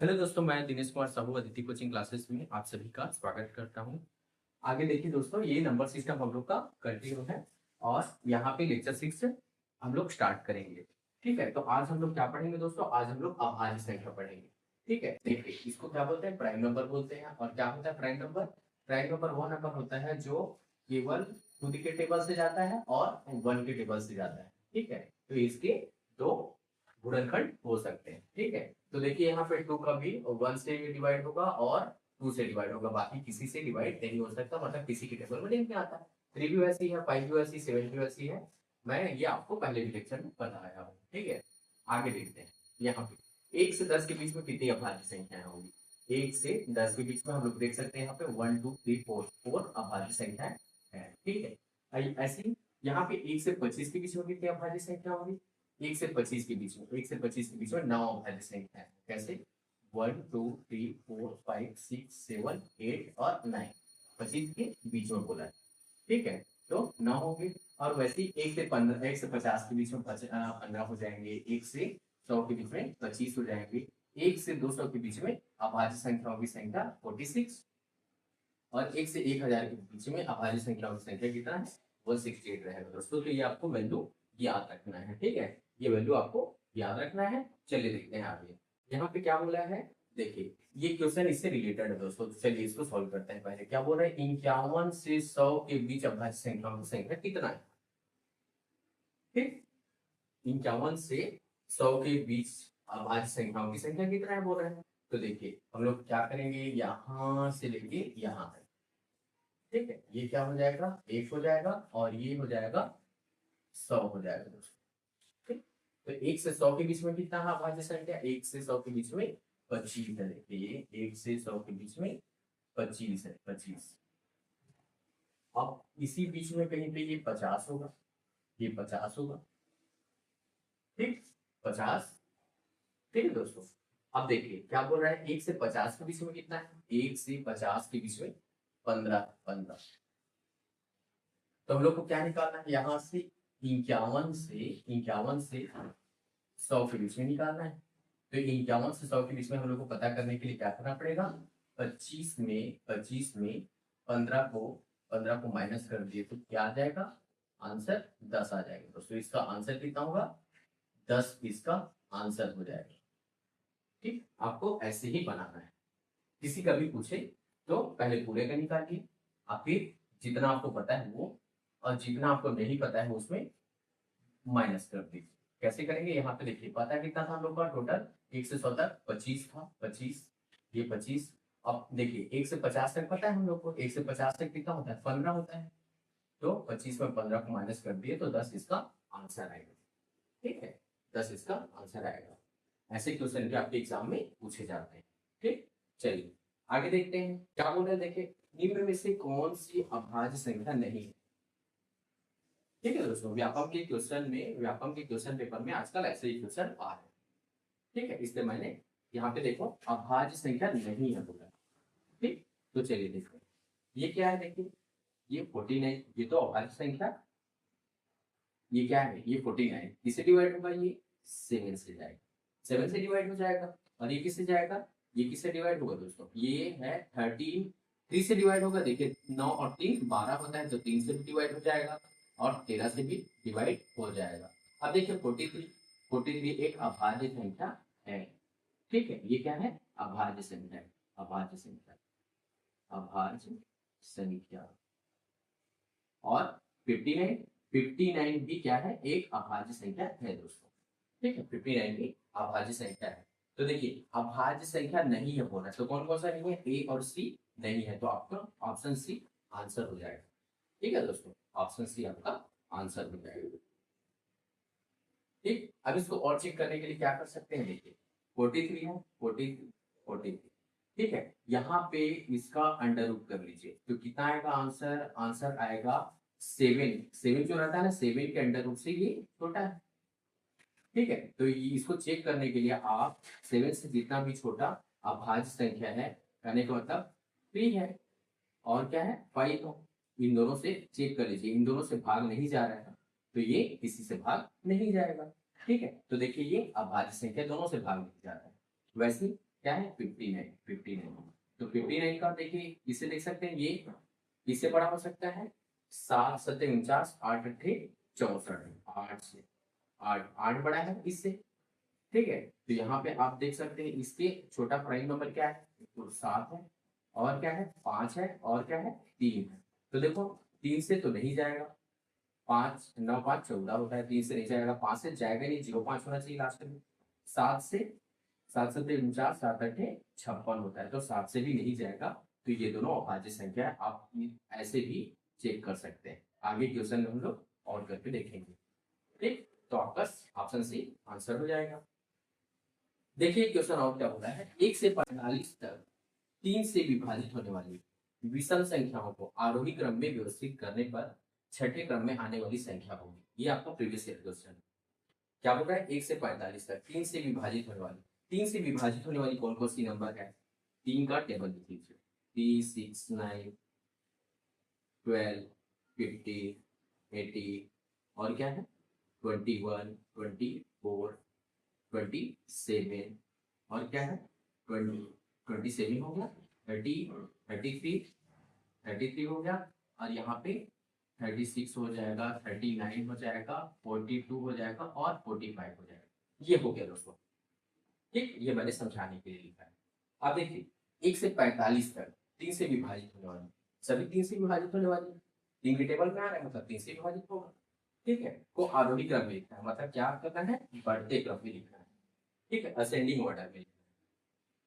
Hello दोस्तों, मैं Dinesh Kumar Sahu Aditi coaching classes में आप सभी का स्वागत करता हूं। आगे देखिए दोस्तों, ये नंबर सिस्टम हम लोग का कंटिन्यू है और यहाँ पे लेक्चर 6 हम लोग स्टार्ट करेंगे। ठीक है, तो आज हम लोग क्या पढ़ेंगे दोस्तों? आज हम लोग अभाज्य संख्या पढ़ेंगे। ठीक है, देखिए इसको क्या बोलते हैं? प्राइम नंबर बोलते हैं। और क्या होता है प्राइम नंबर? प्राइम नंबर वो नंबर होता है जो केवल टू के टेबल से जाता है और वन के टेबल से जाता है। ठीक है, तो इसके दो गुणनखंड हो सकते हैं। ठीक है, तो देखिए यहाँ पे टू कभी वन से डिवाइड होगा और टू से डिवाइड होगा, बाकी किसी से डिवाइड नहीं हो सकता, मतलब किसी की टेबल में नहीं आता। थ्री भी वैसी है, फाइव भी वैसी, सेवन भी वैसी है। मैं ये आपको पहले भी लेक्चर में बताया हूँ। ठीक है, आगे देखते हैं। यहाँ पे 1 से 10 के बीच में कितनी अभाज्य संख्याएं होंगी? 1 से 10 के बीच में हम लोग देख सकते हैं यहाँ पे 1 2 3 4 4 अभाज्य संख्याएं हैं। ठीक है, ऐसी यहाँ पे 1 से 25 के बीच में कितनी अभाज्य संख्या होगी? 1 से 25 के बीच में 1 से 25 के बीच में 9 अभाज्य संख्या है। कैसे? 1 2 3 4 5 6 7 8 और 9, 25 के बीच में बोला है। ठीक है, तो 9 होंगे। और वैसे ही 1 से 15 1 से 50 के बीच में 15 हो जाएंगे। 1 से 100 के बीच में 25 हो जाएंगे। 1 से 200 के बीच में अभाज्य संख्याओं की संख्या 46। और 1 से 1000 के बीच में अभाज्य संख्याओं की संख्या कितना है? 168 रहेगा दोस्तों। तो ये आपको वैल्यू याद रखना है। ठीक है, ये वैल्यू आपको याद रखना है। चलिए देखते हैं आगे। यहाँ पे क्या बोला है? देखिए ये क्वेश्चन इससे रिलेटेड है दोस्तों, तो चलिए इसको सॉल्व करते हैं। पहले क्या बोल रहे हैं? 51 से 100 के बीच अभाज्य संख्याओं की संख्या कितना है? ठीक, 51 से 100 के बीच अभाज्य संख्याओं की संख्या कितना है बोल रहे हैं। तो देखिए हम लोग क्या करेंगे, यहाँ से लेके यहाँ तक। ठीक है, ये क्या हो जाएगा? 1 हो जाएगा और ये हो जाएगा 100 हो जाएगा दोस्तों। ठीक, तो 1 से 100 के बीच में कितना है अभाज्य संख्या? 1 से 100 के बीच में 25 है। देखिए 1 से 100 के बीच में 25 है, 25। अब इसी बीच में कहीं पे ये 50 होगा, ये 50 होगा। ठीक, 50। ठीक है दोस्तों, अब देखिए क्या बोल रहा है? 1 से 50 के बीच में कितना है? 1 से 50 के बीच में 15 15। तो हम लोग को क्या निकालना है? यहाँ से 51 से 100 के बीच में निकालना है। तो 51 से 100 के बीच में हम लोग को पता करने के लिए क्या करना पड़ेगा? 25 में 15 को माइनस कर दिए तो क्या आ जाएगा? आंसर 10 आ जाएगा दोस्तों। इसका आंसर कितना होगा? 10 इसका आंसर हो जाएगा। ठीक, आपको ऐसे ही बनाना है। किसी का भी पूछे तो पहले पूरे का निकालिए, और फिर जितना आपको पता है वो, और जितना आपको नहीं पता है उसमें माइनस कर दीजिए। कैसे करेंगे? यहाँ पे देखिए पता कितना था हम लोग का टोटल? 1 से 100 तक 25 था, 25, ये 25। अब देखिए 1 से 50 तक पता है हम लोग को, 1 से 50 तक कितना होता है? 15 होता है। तो 25 में 15 को माइनस कर दिए तो 10 इसका आंसर आएगा। ठीक है, 10 इसका आंसर आएगा। ऐसे क्वेश्चन भी आपके एग्जाम में पूछे जाते हैं। ठीक, चलिए आगे देखते हैं क्या बोल रहे हैं। देखिए निम्न में से कौन सी अभाज्य संख्या नहीं है? ठीक है दोस्तों, व्यापम के क्वेश्चन पेपर में आजकल ऐसे ही क्वेश्चन आ रहे हैं। ठीक है, इसलिए मैंने यहाँ पे देखो अभाज्य संख्या नहीं है बोला। ठीक, तो चलिए देखते हैं ये क्या है। देखिए ये 49, ये तो अभाज्य संख्या। ये क्या है? ये 49 किससे डिवाइड होगा? ये 7 से जाएगा, 7 से डिवाइड हो जाएगा। और ये किससे जाएगा? ये किससे डिवाइड होगा दोस्तों? ये है 13, 3 से डिवाइड होगा। देखिए 9 और 3 12 होता है, तो 3 से भी डिवाइड हो जाएगा और 13 से भी डिवाइड हो जाएगा। अब देखिए 43 एक अभाज्य संख्या है। ठीक है, ये क्या है? अभाज्य संख्या, अभाज्य संख्या, अभाज्य संख्या। और 59 भी क्या है? एक अभाज्य संख्या है दोस्तों। ठीक है, 59 भी अभाज्य संख्या है। तो देखिए अभाज्य संख्या नहीं है बोला, तो कौन कौन सा नहीं है? ए और सी नहीं है, तो आपका ऑप्शन सी आंसर हो जाएगा। ठीक है दोस्तों, ऑप्शन सी आपका आंसर हो जाएगा। ठीक, अब इसको और चेक करने के लिए क्या कर सकते हैं? देखिए 43 है, 43। ठीक है, यहाँ पे इसका अंडर रूट कर लीजिए तो कितना आएगा आंसर? आंसर आएगा 7। 7 जो रहता है ना, 7 के अंडर रूट से ये छोटा है। ठीक है, तो इसको चेक करने के लिए आप 7 से जितना भी छोटा अभाज्य संख्या है, कहने का मतलब 3 है और क्या है? 5 हो। इन दोनों से चेक कर लीजिए, इन दोनों से भाग नहीं जा रहा है तो ये किसी से भाग नहीं जाएगा। ठीक है, तो देखिए ये अभाज्य संख्या दोनों से भाग नहीं जा रहा है। वैसे क्या है 59, 59। तो 59 का देखिए इसे देख सकते हैं, ये इससे बड़ा हो सकता है 7 7 49, 8 8 64, 8 से 8, 8 बड़ा है इससे, ठीक है। तो यहाँ पे आप देख सकते हैं इसके छोटा प्राइम नंबर क्या है, तो 7 है, और क्या है 5 है, और क्या है 3 है। तो देखो 3 से तो नहीं जाएगा, 5 9 5 14 होता है, 3 से नहीं जाएगा, 5 से जाएगा नहीं, 05 होना चाहिए लास्ट में। 7 से 7 7 49, 7 8 56 होता है, तो 7 से भी नहीं जाएगा। तो ये दोनों अभाज्य संख्या है, आप ऐसे भी चेक कर सकते हैं। आगे क्वेश्चन में हम लोग और करके देखेंगे, ठीक। तो आपका ऑप्शन सी आंसर हो जाएगा। देखिए क्वेश्चन और क्या होता है, 1 से 45 तक 3 से विभाजित होने वाली विषम संख्याओं को आरोही क्रम में व्यवस्थित करने पर छठे क्रम में आने वाली संख्या होगी। ये आपका प्रीवियस ईयर क्वेश्चन है। क्या बोल रहा है, 1 से 45 तक 3 से विभाजित होने वाली, 3 से विभाजित होने वाली कौन कौन सी नंबर है, 3 का टेबल लिख लीजिए, 3 6 9 12 50 80, और क्या है 21 24 27, और क्या है 27 हो गया, 30 33 हो गया, और यहाँ पे 36 हो जाएगा, 39 हो जाएगा, 42 हो जाएगा, और 45 हो जाएगा। ये हो गया दोस्तों, ठीक। ये मैंने समझाने के लिए लिखा है। अब देखिए 1 से 45 तक 3 से विभाजित होने वाली, सभी 3 से विभाजित होने वाली, 3 के टेबल में आ रहा है मतलब 3 से विभाजित होगा, ठीक है। को आरोही क्रम में लिखना है, मतलब क्या करना है, बढ़ते क्रम में लिखना है, ठीक है, असेंडिंग ऑर्डर में,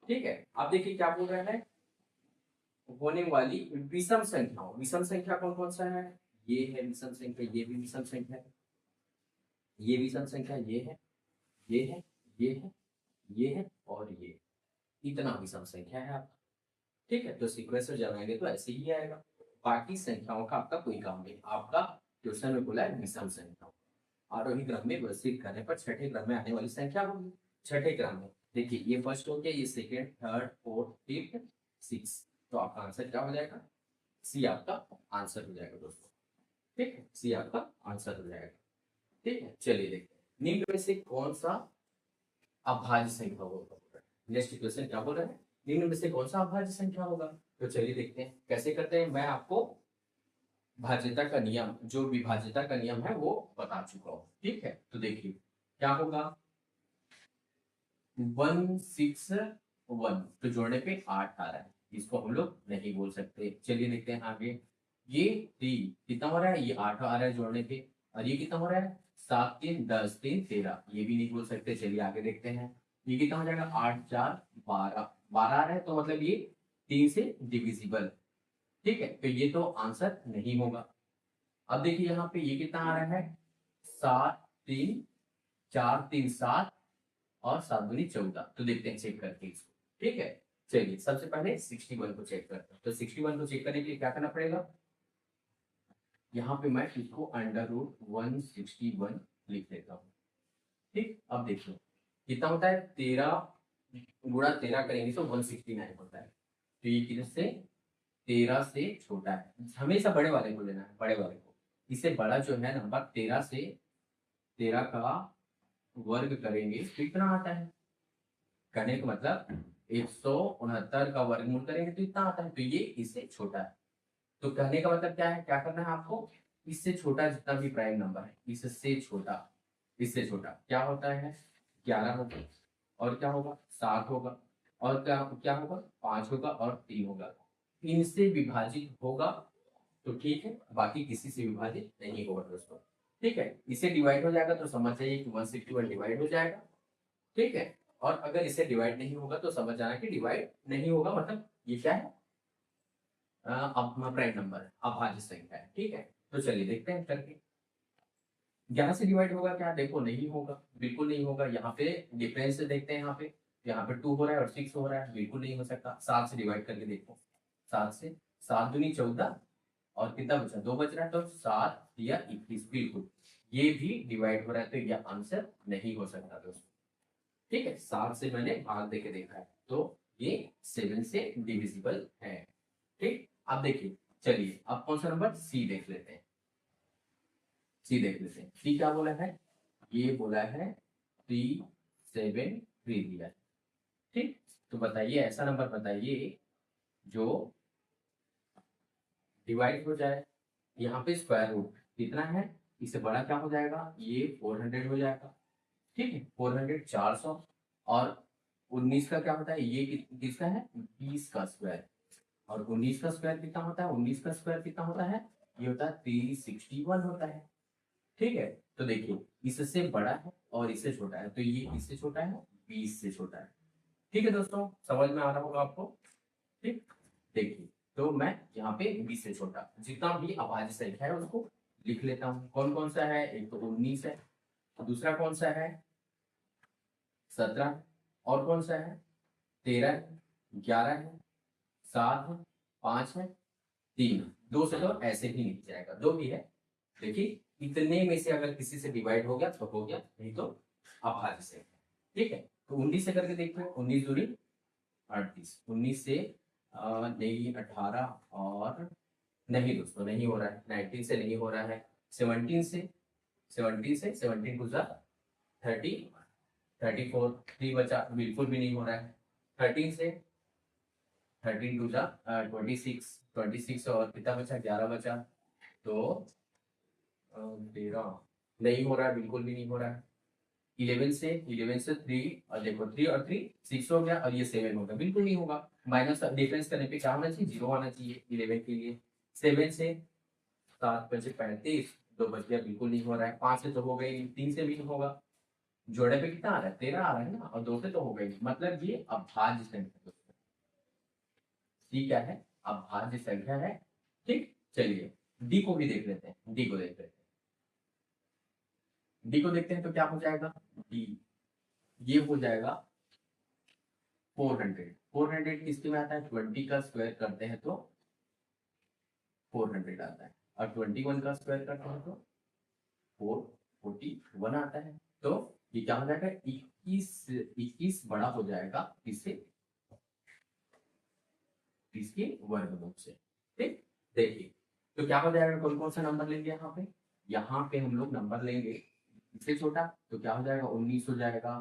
ठीक है। अब देखिए क्या बोल रहा है, होने वाली विषम संख्याओं, विषम संख्या कौन कौन सा है, ये है विषम संख्या, ये भी विषम संख्या है, ये विषम संख्या, ये है, ये है, ये है, ये है, और ये, इतना विषम संख्या है आपका, ठीक है। तो सीक्वेंस में जाएंगे तो ऐसे ही आएगा, बाकी संख्याओं का आपका कोई काम नहीं। आपका क्वेश्चन में बोला है विषम संख्याओं, आरोही क्रम में व्यवस्थित करने पर छठे क्रम में आने वाली संख्या होगी। छठे क्रम में देखिए ये फर्स्ट हो गया, ये second, third, fourth, fifth, six, तो आपका आंसर क्या हो जाएगा, सी आपका आंसर हो जाएगा दोस्तों, ठीक है, सी आपका आंसर हो जाएगा, ठीक है। चलिए देखते हैं निम्न में से कौन सा अभाज्य संख्या होगा। नेक्स्ट क्वेश्चन क्या बोल रहे हैं, निम्न में से कौन सा अभाज्य संख्या होगा। तो चलिए देखते हैं कैसे करते हैं। मैं आपको भाज्यता का नियम, जो विभाज्यता का नियम है वो बता चुका हूँ, ठीक है। तो देखिए क्या होगा, 1 6 1, तो जोड़ने पे 8 आ रहा है, इसको हम लोग नहीं बोल सकते। चलिए देखते हैं आगे, ये 3 कितना हो रहा है, ये 8 आ रहा है जोड़ने पे, और ये कितना हो रहा है 7 3 10 3 13, ये भी नहीं बोल सकते। चलिए आगे देखते हैं, ये कितना हो जाएगा 8 4 12, 12 आ रहा है, तो मतलब ये 3 से डिविजिबल, ठीक है, तो ये तो आंसर नहीं होगा। अब देखिए यहाँ पे ये कितना आ रहा है 7 3 4 3 7, और 7 दूनी 14, तो देखते हैं चेक करके इसको, ठीक है। चलिए सबसे पहले 61 को चेक करते हैं। तो 61 को चेक करने के लिए क्या करना पड़ेगा, यहाँ पे मैं इसको √161 लिख देता हूँ, ठीक। अब देखिए कितना होता है, 13 × 13 करेंगे तो 169 होता है, तो ये किससे 13 से छोटा है, हमेशा बड़े वाले को लेना है, बड़े वाले को। इससे बड़ा जो है नंबर 13 से 13 का वर्ग करेंगे तो इतना आता है, करने का मतलब 169 का वर्गमूल करेंगे तो इतना आता है, तो ये इससे छोटा है। तो कहने का मतलब क्या है, क्या करना है आपको, इससे छोटा जितना भी प्राइम नंबर है, इससे छोटा, इससे छोटा क्या होता है 11 होगा, और क्या होगा 7 होगा, और क्या क्या होगा 5 होगा, और 3 होगा। इनसे विभाजित होगा तो ठीक है, बाकी किसी से विभाजित नहीं होगा दोस्तों, ठीक है। इसे डिवाइड हो जाएगा तो समझ जाइए कि 161 डिवाइड हो जाएगा, ठीक है। और अगर इसे डिवाइड नहीं होगा तो समझ जाना कि डिवाइड नहीं होगा, मतलब ये क्या है अपना प्राइम नंबर है, अभाज्य संख्या है, ठीक है। तो चलिए देखते हैं करके, 11 से डिवाइड होगा क्या, देखो नहीं होगा, बिल्कुल नहीं होगा। यहाँ पे डिफरेंस देखते हैं, यहाँ पे 2 हो रहा है और 6 हो रहा है, बिल्कुल नहीं हो सकता। 7 से डिवाइड करके देखो, 7 से 7 दूनी 14, और कितना बचा 2 बच रहा है, तो 7 या 21, बिल्कुल ये भी डिवाइड हो रहा है, तो यह आंसर नहीं हो सकता दोस्तों, ठीक है। 7 से मैंने भाग देके देखा है, तो ये 7 से डिविजिबल है, ठीक। अब देखिए चलिए अब कौन सा नंबर सी देख लेते हैं, सी देख लेते हैं, सी क्या बोला है, ये बोला है 3 7 3 दिया है, ठीक। तो बताइए ऐसा नंबर बताइए जो डिवाइड हो जाए। यहाँ पे स्क्वायर रूट कितना है, इससे बड़ा क्या हो जाएगा, ये 400 हो जाएगा। ठीक है, 400 400, और 19 का क्या होता है, ये किसका है, 20 का स्क्वायर। और 19 का स्क्वायर कितना होता है, 19 का स्क्वायर कितना होता है, ये होता है 361 होता है। ठीक है, तो देखिए इससे बड़ा है और इससे छोटा है, तो ये इससे छोटा है, 20 से छोटा है। ठीक है दोस्तों, समझ में आ रहा होगा आपको। ठीक, देखिए तो मैं यहाँ पे 20 से छोटा जितना भी अभाज्य संख्या है उसको लिख लेता हूँ। कौन कौन सा है, एक तो 19 है, दूसरा कौन सा है 17, और कौन सा है 13 है, 11 है, 7 है, 5 है, 3। दो से तो ऐसे ही निकल जाएगा, दो ही है। देखिए इतने में से अगर किसी से डिवाइड हो गया तो हो गया, नहीं तो अभाज्य से। ठीक है, तो 19 से करके देखते हैं, 19 दूनी 38, 19 से नहीं 18, और नहीं दोस्तों नहीं हो रहा है, 19 से नहीं हो रहा है, 17 से, 17 गुजरा 30, 34, 3 बचा, बिल्कुल भी नहीं हो रहा है। 13 से 13 गुजरा 26, 26 और कितना बचा, 11 बचा, तो 13 नहीं हो रहा है, बिल्कुल भी नहीं हो रहा है। 11 से 3, और देखो 3 और 3 6 हो गया, और ये 7 हो गया, बिल्कुल नहीं होगा। माइनस डिफरेंस करने पे क्या होना चाहिए, 0 आना चाहिए 11 के लिए। 7 से 7 बचे 35, 2 बच गया, बिल्कुल नहीं हो रहा है। 5 से तो हो गई, 3 से भी नहीं होगा, जोड़े पे कितना आ रहा है, 13 आ रहा है ना, और 2 से तो हो गई, मतलब ये अभाज्य संख्या है। डी क्या है, अभाज्य संख्या है। ठीक, चलिए डी को भी देख लेते हैं, डी को देख लेते हैं, डी को देखते हैं तो क्या हो जाएगा, डी ये हो जाएगा 400। 400 किसके में आता है, 20 का स्क्वायर करते हैं तो 400 आता है, और 21 का स्क्वायर करते हैं तो 441 आता है। तो ये क्या हो जाएगा, 21 बड़ा हो जाएगा इससे, इसके वर्गमूल से। ठीक, देखिए तो क्या हो जाएगा, कौन कौन सा नंबर लेंगे यहाँ पे, यहाँ पे हम लोग नंबर लेंगे इससे छोटा, तो क्या हो जाएगा 19 हो जाएगा,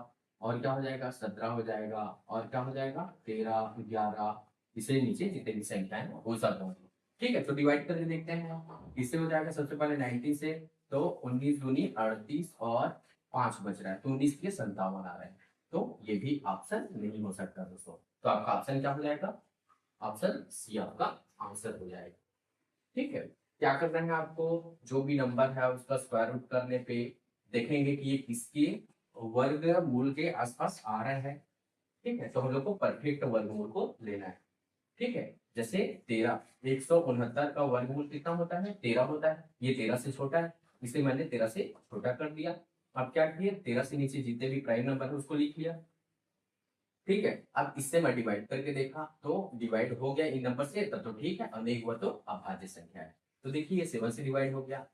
और क्या हो जाएगा 17 हो जाएगा, और क्या हो जाएगा 13, 11, इससे नीचे जितने भी संख्या है वो सब होंगे। ठीक है, तो डिवाइड करके देखते हैं, इससे हो जाएगा सबसे पहले 19 से, तो 19 दूनी 38, और 5 बच रहा है, तो 19 के 57 आ रहे हैं, तो ये भी ऑप्शन नहीं हो सकता दोस्तों। तो आपका ऑप्शन क्या हो जाएगा, ऑप्शन सी आपका आंसर हो जाएगा। ठीक है, क्या करना है आपको, जो भी नंबर है उसका स्क्वायर रूट करने पे देखेंगे कि ये किसके वर्गमूल के आसपास आ रहा है। ठीक है, तो हम लोग को परफेक्ट वर्गमूल को लेना है। ठीक है, जैसे 13, 169 का वर्गमूल कितना होता है, 13 होता है, ये 13 से छोटा है, इसे मैंने 13 से छोटा कर दिया। अब क्या किए, 13 से नीचे जितने भी प्राइम नंबर है उसको लिख लिया। ठीक है, अब इससे मैं डिवाइड करके देखा तो डिवाइड हो गया इन नंबर से, तब तो ठीक है, और नहीं हुआ तो अभाज्य संख्या है। तो देखिए ये 7 से डिवाइड हो गया।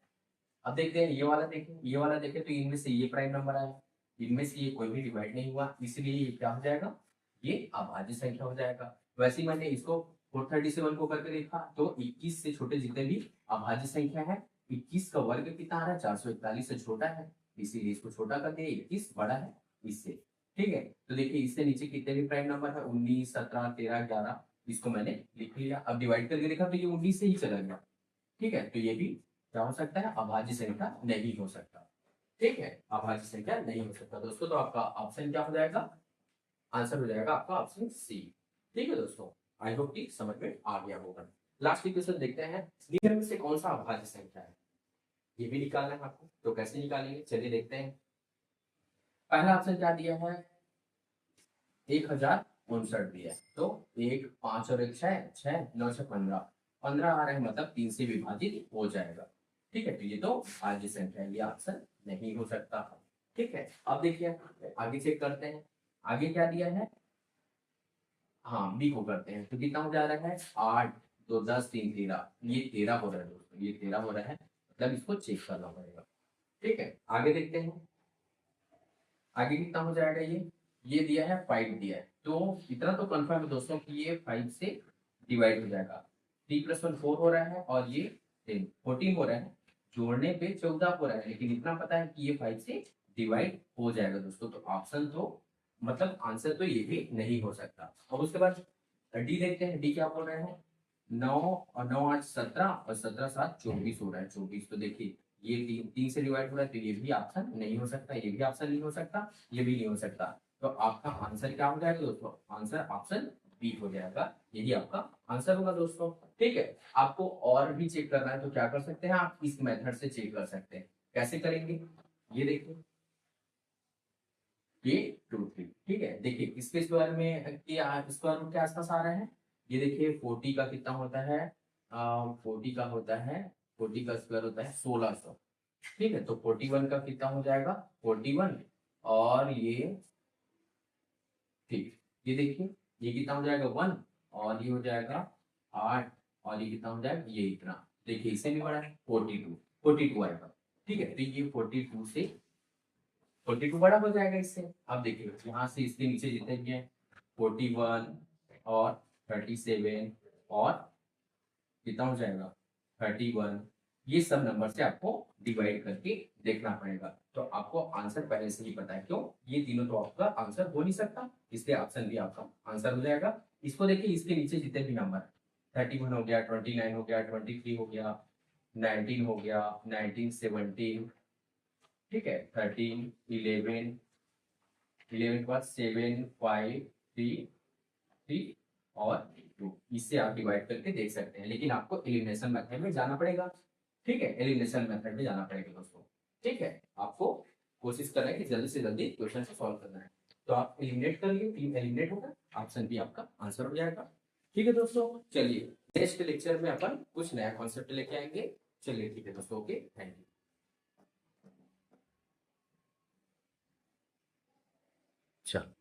अब देखते हैं ये वाला, देखें ये वाला देखें, तो इनमें से ये प्राइम नंबर आया, इनमें से ये कोई भी डिवाइड नहीं हुआ, इसलिए ये क्या हो जाएगा, ये अभाज्य संख्या हो जाएगा। वैसे ही मैंने इसको 437 को करके देखा, तो 21 से छोटे जितने भी अभाज्य संख्या है, 21 का वर्ग कितना आ रहा है, 441 से छोटा है, इसीलिए इसको छोटा कर दिया, 21 बड़ा है इससे। ठीक है, तो देखिए इससे नीचे कितने भी प्राइम नंबर है, 19, 17, 13, 11, इसको मैंने लिख लिया। अब डिवाइड करके देखा तो ये 19 से ही चला गया। ठीक है, तो ये भी क्या हो सकता है, अभाज्य संख्या नहीं हो सकता। ठीक है, अभाज्य संख्या नहीं हो सकता दोस्तों, तो आपका ऑप्शन क्या हो जाएगा, आंसर हो जाएगा आपका ऑप्शन सी। ठीक है दोस्तों, आई होप कि समझ में आ गया होगा। लास्ट क्वेश्चन देखते हैं, निम्न में से कौन सा अभाज्य संख्या है, ये भी निकालना है आपको, तो कैसे निकालेंगे चलिए देखते हैं। पहला ऑप्शन क्या दिया है, 1059 दिया है, तो 1, 5 और 1 6, 6 9 से 15, 15 आ रहा है, मतलब 3 से विभाजित हो जाएगा। ठीक है, तो ये तो भाज्य संख्या है, ये ऑप्शन नहीं हो सकता। ठीक है, अब देखिए आगे चेक करते हैं, आगे क्या दिया है, हाँ बी को करते हैं, तो कितना हो जा रहा है 8, 2 10 3 13, ये 13 हो रहा है दोस्तों, ये 13 हो रहा है, मतलब इसको चेक करना पड़ेगा। ठीक है, आगे देखते हैं, आगे कितना हो जाएगा, ये दिया है 5 दिया है, तो इतना तो कंफर्म है दोस्तों कि ये 5 से डिवाइड हो जाएगा। 3 + 1 4 हो रहा है, और ये 10 14 हो रहा है, जोड़ने पे 14 हो रहा है, लेकिन इतना पता है कि ये 5 से डिवाइड हो जाएगा दोस्तों, तो ऑप्शन तो मतलब आंसर तो ये भी नहीं हो सकता। अब उसके बाद डी देखते हैं, डी क्या बोल रहे हैं, 9 और 9 8 17 और 17 7 24 हो रहा है। 24 तो देखिए ये तीन तीन से डिवाइड हो रहा है, तो ये भी ऑप्शन नहीं हो सकता, ये भी ऑप्शन नहीं हो सकता, ये भी नहीं हो सकता। तो आपका आंसर क्या हो जाएगा दोस्तों, आंसर ऑप्शन बी हो जाएगा, यही आपका आंसर होगा दोस्तों। ठीक है, आपको और भी चेक करना है तो क्या कर सकते हैं, आप इस मेथड से चेक कर सकते हैं। कैसे करेंगे, ये देखिए, ये 2 3, ठीक है। देखिए इसके स्क्वायर में स्क्वायर रूट के आसपास आ रहे हैं। ये देखिए 40 का कितना होता है, 40 का होता है, 40 का स्क्वायर होता है 1600। ठीक है, तो 41 का कितना हो जाएगा, 41, और ये, ठीक, ये देखिए ये कितना हो जाएगा 1, और ये हो जाएगा 8, और ये कितना हो जाएगा, ये इतना। देखिए इससे भी बड़ा है 42, 42 आएगा। ठीक है, तो ये 42 से 42 बड़ा हो जाएगा इससे। अब देखिए यहाँ से इसके नीचे जितने भी हैं 41 और 37 और कितना हो जाएगा 31, ये सब नंबर से आपको डिवाइड करके देखना पड़ेगा। तो आपको आंसर पहले से ही पता है, क्यों, ये तीनों तो आपका आंसर हो नहीं सकता, इसलिए ऑप्शन भी आपका आंसर हो जाएगा। इसको देखिए इसके नीचे जितने भी नंबर 31 हो गया, 29 हो गया, 23 हो गया, 19 हो गया, 19 17, ठीक है, 13 11, 11 के बाद 7 5 3 3 और 2, इससे आप डिवाइड करके देख सकते हैं, लेकिन आपको एलिमिनेशन मेथड में जाना पड़ेगा। ठीक है, एलिमिनेशन मेथड में जाना पड़ेगा दोस्तों। ठीक है, आपको कोशिश कर रहे हैं कि जल्दी से जल्दी क्वेश्चन को सॉल्व करना है। तो आप एलिमिनेट करिए, तीन एलिमिनेट होगा, ऑप्शन बी आपका आंसर हो जाएगा। ठीक है दोस्तों, चलिए नेक्स्ट लेक्चर में अपन कुछ नया कॉन्सेप्ट लेके आएंगे। चलिए ठीक है दोस्तों, ओके, थैंक यू। अच्छा।